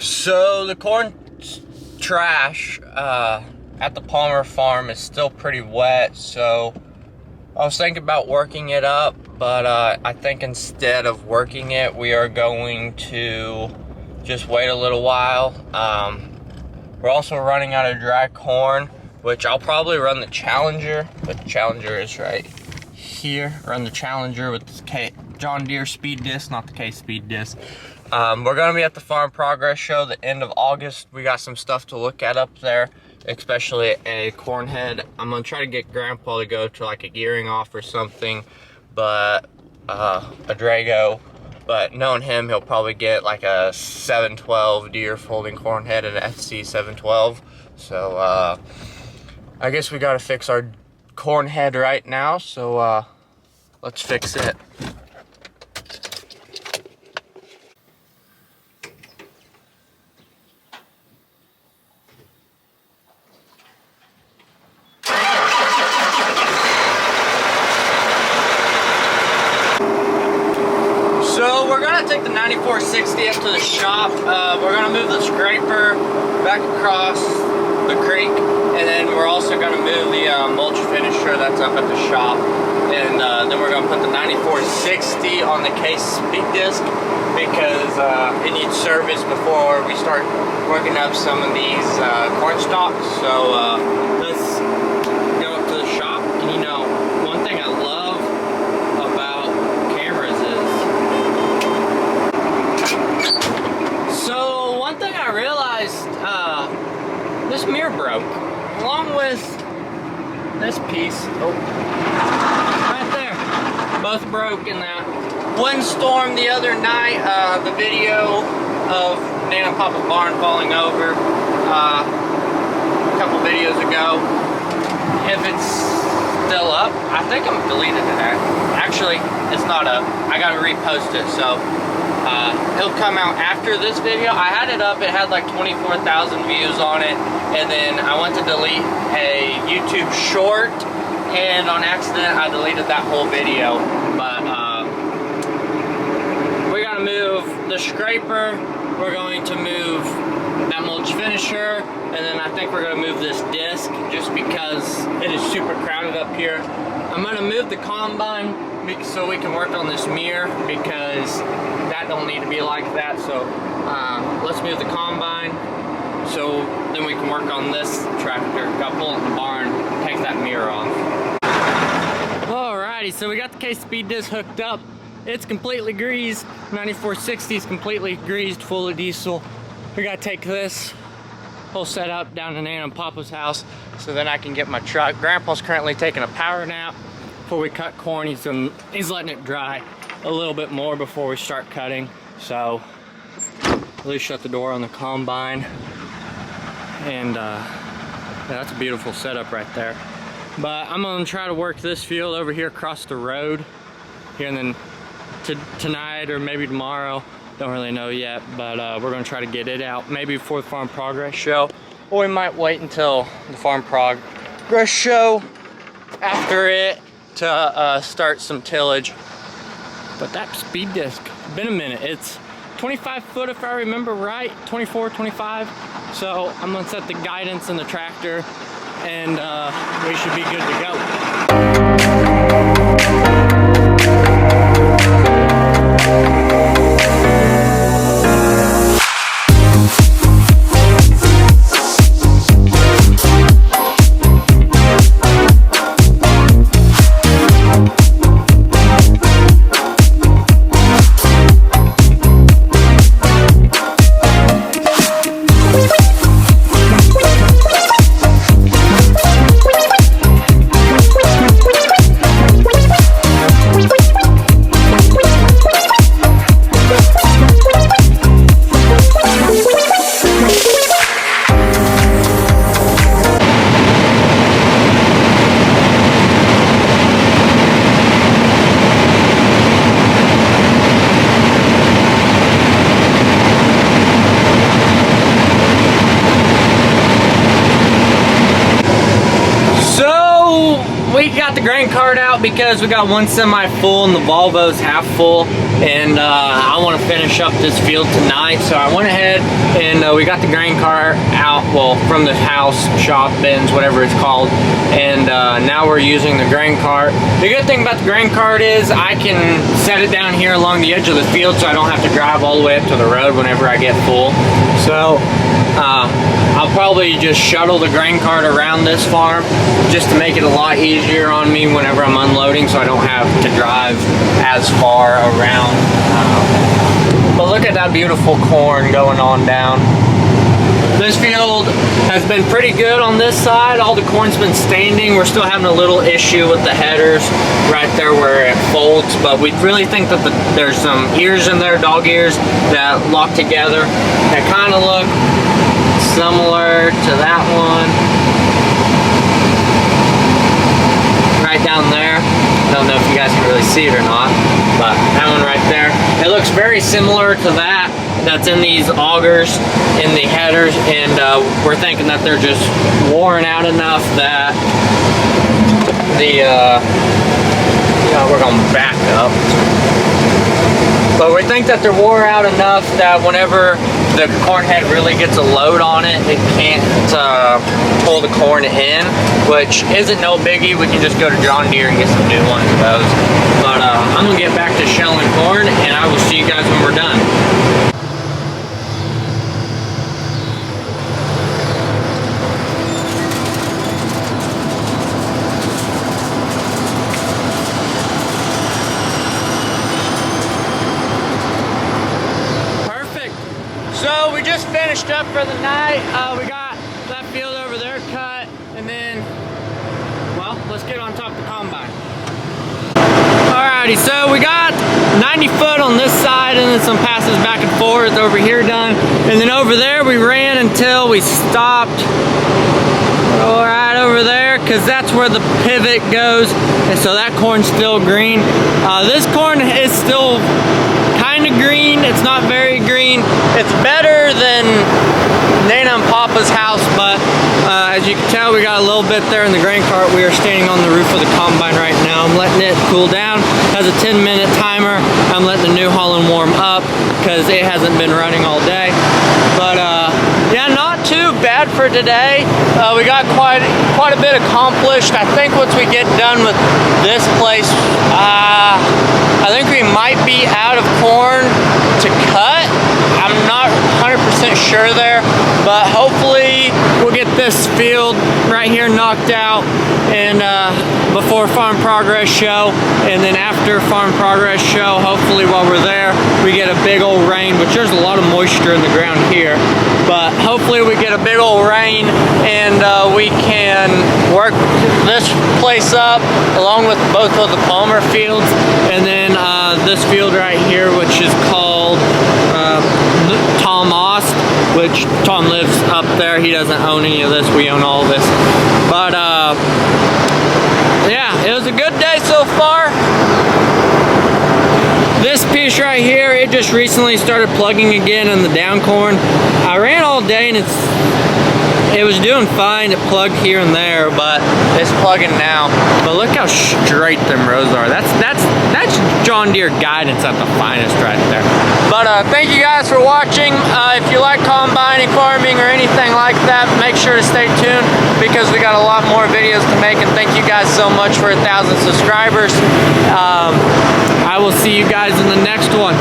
So the corn trash at the Palmer farm is still pretty wet, so I was thinking about working it up, but I think instead of working it, we are going to just wait a little while. We're also running out of dry corn, which I'll probably run the Challenger, but the Challenger is right here. Run the Challenger with the John Deere Speed Disc, not the K Speed Disc. We're gonna be at the Farm Progress Show the end of August. We got some stuff to look at up there, especially a corn head. I'm gonna try to get Grandpa to go to like a gearing off or something, but a Drago. But knowing him, he'll probably get like a 712 Deere folding corn head and an FC 712. So I guess we gotta fix our corn head right now. So let's fix it. So we're gonna take the 9460 up to the shop. We're gonna move the scraper back across the creek, and then we're also gonna move the mulch finisher that's up at the shop, and then we're gonna put the 9460 on the K Speed Disc because it needs service before we start working up some of these corn stalks. So let's go up to the shop. And you know, one thing I love about cameras is, so one thing I realized, this mirror broke, along with this piece. Oh, right there. Both broke in that windstorm the other night. The video of Nana and Papa barn falling over a couple videos ago. If it's still up, I think I'm deleted it. Actually, it's not up. I gotta repost it, so it'll come out after this video. I had it up, it had like 24,000 views on it, and then I went to delete a YouTube short, and on accident I deleted that whole video. But we gotta move the scraper, we're going to move that mulch finisher, and then I think we're gonna move this disc just because it is super crowded up here. I'm gonna move the combine so we can work on this mirror, because that don't need to be like that. So let's move the combine so then we can work on this tractor. Got to pull it in the barn, take that mirror off. Alrighty, so we got the K Speed Disc hooked up. It's completely greased. 9460 is completely greased, full of diesel. We gotta take this whole setup down to Nana and Papa's house so then I can get my truck. Grandpa's currently taking a power nap before we cut corn. He's letting it dry a little bit more before we start cutting. So at least shut the door on the combine. And yeah, that's a beautiful setup right there. But I'm gonna try to work this field over here across the road here, and then tonight or maybe tomorrow, don't really know yet, but we're gonna try to get it out maybe before the Farm Progress Show, or we might wait until the Farm Progress Show after it to start some tillage. But that Speed Disc, been a minute. It's 25 foot if I remember right, 24, 25. So I'm gonna set the guidance in the tractor, and we should be good to go. because we got one semi full and the Volvo's half full, and I want to finish up this field tonight. So I went ahead and we got the grain cart out, well, from the house, shop, bins, whatever it's called, and now we're using the grain cart. The good thing about the grain cart is I can set it down here along the edge of the field so I don't have to drive all the way up to the road whenever I get full. So I'll probably just shuttle the grain cart around this farm just to make it a lot easier on me whenever I'm unloading, so I don't have to drive as far around. But look at that beautiful corn going on down. This field has been pretty good on this side. All the corn's been standing. We're still having a little issue with the headers right there where it folds, but we really think that there's some ears in there, dog ears, that lock together that kind of look similar to that one right down there. I don't know if you guys can really see it or not, but that one right there, it looks very similar to that that's in these augers in the headers, and we're thinking that they're just worn out enough that we're gonna back up. But we think that they're wore out enough that whenever the corn head really gets a load on it, it can't pull the corn in, which isn't no biggie. We can just go to John Deere and get some new ones of those. But I'm gonna get back to shelling corn, and I will see you guys when we're done. So we just finished up for the night. We got that field over there cut, and then, well, let's get on top of the combine. Alrighty, so we got 90 foot on this side, and then some passes back and forth over here done. And then over there we ran until we stopped right over there, because that's where the pivot goes. And so that corn's still green. This corn is still kind of green. It's not very green. It's better than Nana and Papa's house, but as you can tell, we got a little bit there in the grain cart. We are standing on the roof of the combine right now. I'm letting it cool down. It has a 10-minute timer. I'm letting the New Holland warm up because it hasn't been running all day. But yeah, not too bad for today. We got quite a bit accomplished. I think once we get done with this place, I think we might be out of corn to cut. I'm not 100% sure there, but hopefully we'll get this field right here knocked out and before Farm Progress Show, and then after Farm Progress Show, hopefully while we're there, we get a big old rain, which there's a lot of moisture in the ground here, but hopefully we get a big old rain and we can work this place up along with both of the Palmer fields, and then this field right here, which is called Tom Ost, which Tom lives up there. He doesn't own any of this. We own all of this. But yeah, it was a good day so far. This piece right here, it just recently started plugging again in the down corn. I ran all day and it was doing fine. It plugged here and there, but it's plugging now. But look how straight them rows are. That's John Deere guidance at the finest right there. But thank you guys for watching. If you like combining, farming, or anything like that, make sure to stay tuned because we got a lot more videos to make. And thank you guys so much for 1,000 subscribers. I will see you guys in the next one.